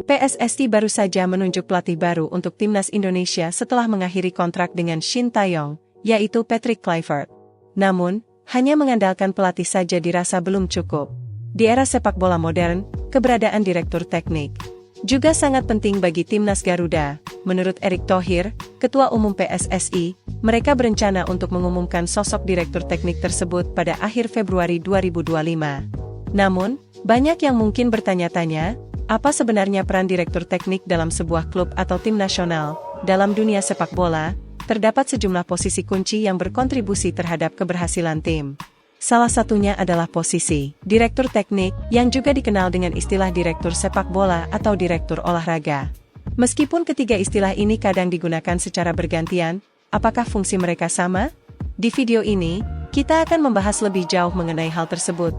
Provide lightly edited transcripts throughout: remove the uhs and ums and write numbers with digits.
PSSI baru saja menunjuk pelatih baru untuk timnas Indonesia setelah mengakhiri kontrak dengan Shin Taeyong, yaitu Patrick Kluivert. Namun, hanya mengandalkan pelatih saja dirasa belum cukup. Di era sepak bola modern, keberadaan direktur teknik juga sangat penting bagi timnas Garuda. Menurut Erick Thohir, Ketua Umum PSSI, mereka berencana untuk mengumumkan sosok direktur teknik tersebut pada akhir Februari 2025. Namun, banyak yang mungkin bertanya-tanya, apa sebenarnya peran direktur teknik dalam sebuah klub atau tim nasional? Dalam dunia sepak bola, terdapat sejumlah posisi kunci yang berkontribusi terhadap keberhasilan tim. Salah satunya adalah posisi direktur teknik, yang juga dikenal dengan istilah direktur sepak bola atau direktur olahraga. Meskipun ketiga istilah ini kadang digunakan secara bergantian, apakah fungsi mereka sama? Di video ini, kita akan membahas lebih jauh mengenai hal tersebut.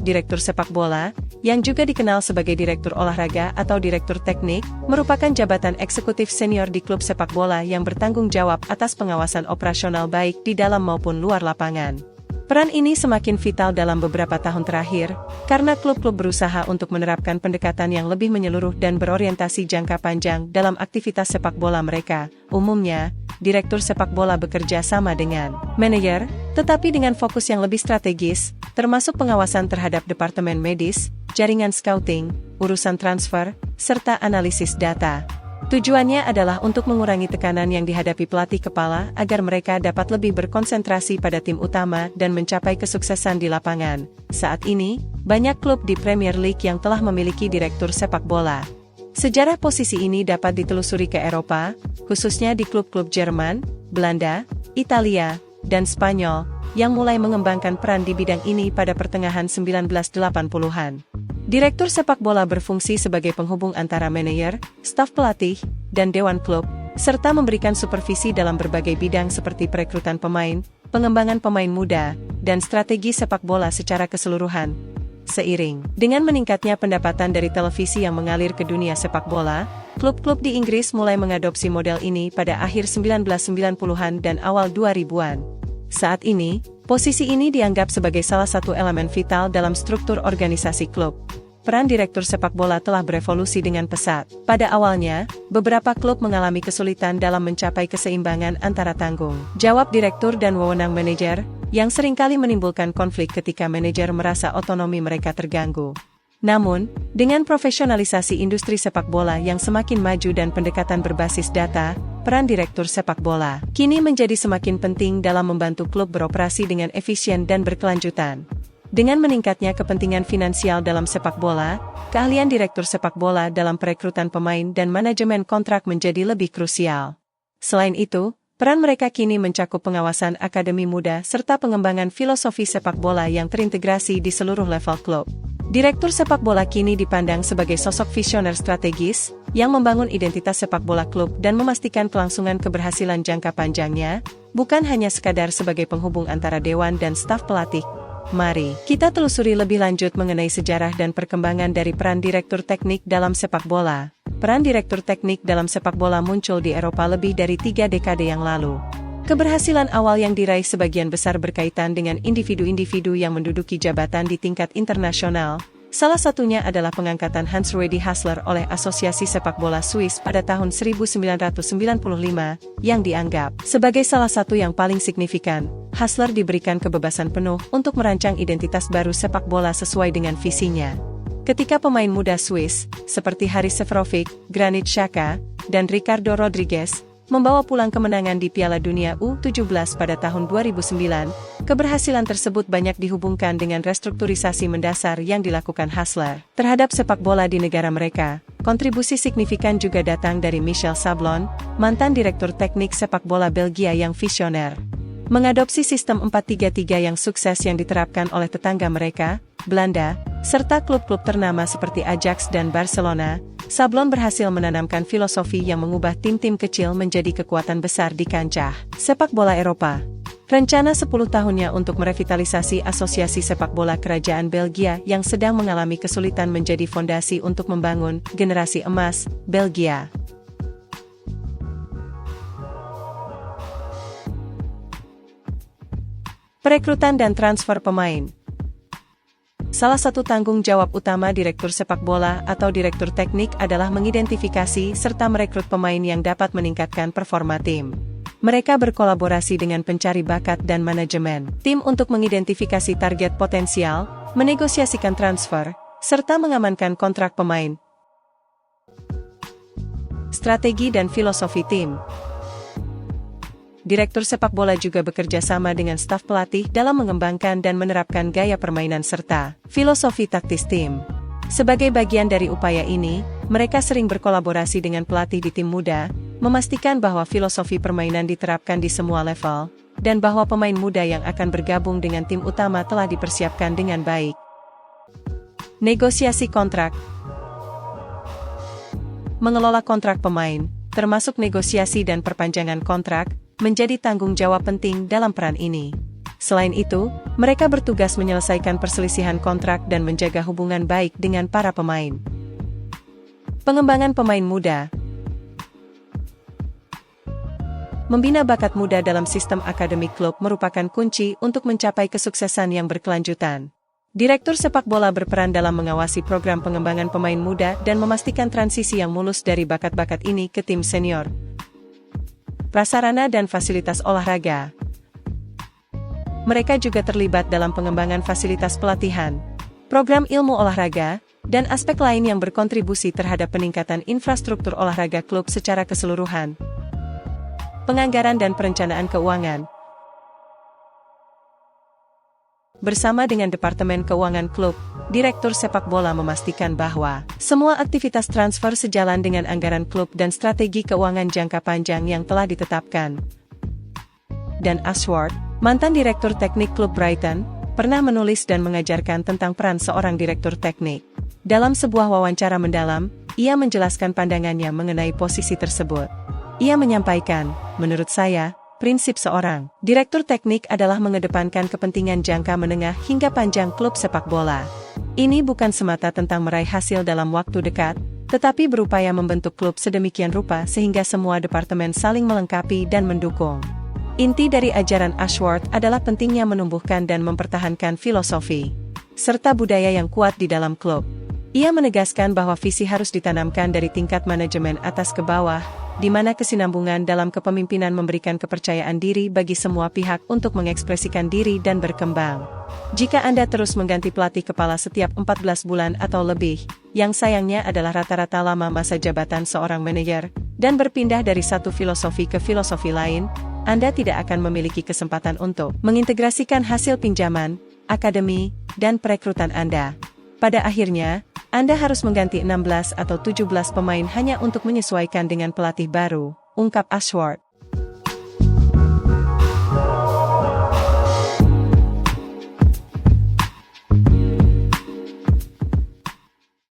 Direktur sepak bola, yang juga dikenal sebagai direktur olahraga atau direktur teknik, merupakan jabatan eksekutif senior di klub sepak bola yang bertanggung jawab atas pengawasan operasional baik di dalam maupun luar lapangan. Peran ini semakin vital dalam beberapa tahun terakhir, karena klub-klub berusaha untuk menerapkan pendekatan yang lebih menyeluruh dan berorientasi jangka panjang dalam aktivitas sepak bola mereka. Umumnya, direktur sepak bola bekerja sama dengan manajer, tetapi dengan fokus yang lebih strategis, termasuk pengawasan terhadap departemen medis, jaringan scouting, urusan transfer, serta analisis data. Tujuannya adalah untuk mengurangi tekanan yang dihadapi pelatih kepala agar mereka dapat lebih berkonsentrasi pada tim utama dan mencapai kesuksesan di lapangan. Saat ini, banyak klub di Premier League yang telah memiliki direktur sepak bola. Sejarah posisi ini dapat ditelusuri ke Eropa, khususnya di klub-klub Jerman, Belanda, Italia, dan Spanyol, yang mulai mengembangkan peran di bidang ini pada pertengahan 1980-an. Direktur sepak bola berfungsi sebagai penghubung antara manajer, staf pelatih, dan dewan klub, serta memberikan supervisi dalam berbagai bidang seperti perekrutan pemain, pengembangan pemain muda, dan strategi sepak bola secara keseluruhan. Seiring dengan meningkatnya pendapatan dari televisi yang mengalir ke dunia sepak bola, klub-klub di Inggris mulai mengadopsi model ini pada akhir 1990-an dan awal 2000-an. Saat ini, posisi ini dianggap sebagai salah satu elemen vital dalam struktur organisasi klub. Peran direktur sepak bola telah berevolusi dengan pesat. Pada awalnya, beberapa klub mengalami kesulitan dalam mencapai keseimbangan antara tanggung jawab direktur dan wewenang manajer, yang seringkali menimbulkan konflik ketika manajer merasa otonomi mereka terganggu. Namun, dengan profesionalisasi industri sepak bola yang semakin maju dan pendekatan berbasis data, peran direktur sepak bola kini menjadi semakin penting dalam membantu klub beroperasi dengan efisien dan berkelanjutan. Dengan meningkatnya kepentingan finansial dalam sepak bola, keahlian direktur sepak bola dalam perekrutan pemain dan manajemen kontrak menjadi lebih krusial. Selain itu, peran mereka kini mencakup pengawasan akademi muda serta pengembangan filosofi sepak bola yang terintegrasi di seluruh level klub. Direktur sepak bola kini dipandang sebagai sosok visioner strategis, yang membangun identitas sepak bola klub dan memastikan kelangsungan keberhasilan jangka panjangnya, bukan hanya sekadar sebagai penghubung antara dewan dan staf pelatih. Mari kita telusuri lebih lanjut mengenai sejarah dan perkembangan dari peran direktur teknik dalam sepak bola. Peran direktur teknik dalam sepak bola muncul di Eropa lebih dari 3 dekade yang lalu. Keberhasilan awal yang diraih sebagian besar berkaitan dengan individu-individu yang menduduki jabatan di tingkat internasional. Salah satunya adalah pengangkatan Hans-Rudi Hasler oleh Asosiasi Sepak Bola Swiss pada tahun 1995, yang dianggap sebagai salah satu yang paling signifikan. Hasler diberikan kebebasan penuh untuk merancang identitas baru sepak bola sesuai dengan visinya. Ketika pemain muda Swiss, seperti Haris Seferovic, Granit Xhaka, dan Ricardo Rodriguez, membawa pulang kemenangan di Piala Dunia U17 pada tahun 2009, keberhasilan tersebut banyak dihubungkan dengan restrukturisasi mendasar yang dilakukan Hasler terhadap sepak bola di negara mereka. Kontribusi signifikan juga datang dari Michel Sablon, mantan direktur teknik sepak bola Belgia yang visioner. Mengadopsi sistem 4-3-3 yang sukses yang diterapkan oleh tetangga mereka, Belanda, serta klub-klub ternama seperti Ajax dan Barcelona, Sablon berhasil menanamkan filosofi yang mengubah tim-tim kecil menjadi kekuatan besar di kancah sepak bola Eropa. Rencana 10 tahunnya untuk merevitalisasi Asosiasi Sepak Bola Kerajaan Belgia yang sedang mengalami kesulitan menjadi fondasi untuk membangun generasi emas Belgia. Perekrutan dan transfer pemain. Salah satu tanggung jawab utama direktur sepak bola atau direktur teknik adalah mengidentifikasi serta merekrut pemain yang dapat meningkatkan performa tim. Mereka berkolaborasi dengan pencari bakat dan manajemen tim untuk mengidentifikasi target potensial, menegosiasikan transfer, serta mengamankan kontrak pemain. Strategi dan filosofi tim. Direktur sepak bola juga bekerja sama dengan staf pelatih dalam mengembangkan dan menerapkan gaya permainan serta filosofi taktis tim. Sebagai bagian dari upaya ini, mereka sering berkolaborasi dengan pelatih di tim muda, memastikan bahwa filosofi permainan diterapkan di semua level, dan bahwa pemain muda yang akan bergabung dengan tim utama telah dipersiapkan dengan baik. Negosiasi kontrak. Mengelola kontrak pemain, termasuk negosiasi dan perpanjangan kontrak, menjadi tanggung jawab penting dalam peran ini. Selain itu, mereka bertugas menyelesaikan perselisihan kontrak dan menjaga hubungan baik dengan para pemain. Pengembangan pemain muda. Membina bakat muda dalam sistem akademi klub merupakan kunci untuk mencapai kesuksesan yang berkelanjutan. Direktur sepak bola berperan dalam mengawasi program pengembangan pemain muda dan memastikan transisi yang mulus dari bakat-bakat ini ke tim senior. Prasarana dan fasilitas olahraga. Mereka juga terlibat dalam pengembangan fasilitas pelatihan, program ilmu olahraga, dan aspek lain yang berkontribusi terhadap peningkatan infrastruktur olahraga klub secara keseluruhan. Penganggaran dan perencanaan keuangan. Bersama dengan Departemen Keuangan klub, Direktur sepak bola memastikan bahwa semua aktivitas transfer sejalan dengan anggaran klub dan strategi keuangan jangka panjang yang telah ditetapkan. Dan Ashworth, mantan Direktur Teknik klub Brighton, pernah menulis dan mengajarkan tentang peran seorang direktur teknik. Dalam sebuah wawancara mendalam, ia menjelaskan pandangannya mengenai posisi tersebut. Ia menyampaikan, menurut saya, prinsip seorang direktur teknik adalah mengedepankan kepentingan jangka menengah hingga panjang klub sepak bola. Ini bukan semata tentang meraih hasil dalam waktu dekat, tetapi berupaya membentuk klub sedemikian rupa sehingga semua departemen saling melengkapi dan mendukung. Inti dari ajaran Ashworth adalah pentingnya menumbuhkan dan mempertahankan filosofi serta budaya yang kuat di dalam klub. Ia menegaskan bahwa visi harus ditanamkan dari tingkat manajemen atas ke bawah, di mana kesinambungan dalam kepemimpinan memberikan kepercayaan diri bagi semua pihak untuk mengekspresikan diri dan berkembang. Jika Anda terus mengganti pelatih kepala setiap 14 bulan atau lebih, yang sayangnya adalah rata-rata lama masa jabatan seorang manajer, dan berpindah dari satu filosofi ke filosofi lain, Anda tidak akan memiliki kesempatan untuk mengintegrasikan hasil pinjaman, akademi, dan perekrutan Anda. Pada akhirnya, Anda harus mengganti 16 atau 17 pemain hanya untuk menyesuaikan dengan pelatih baru, ungkap Ashworth.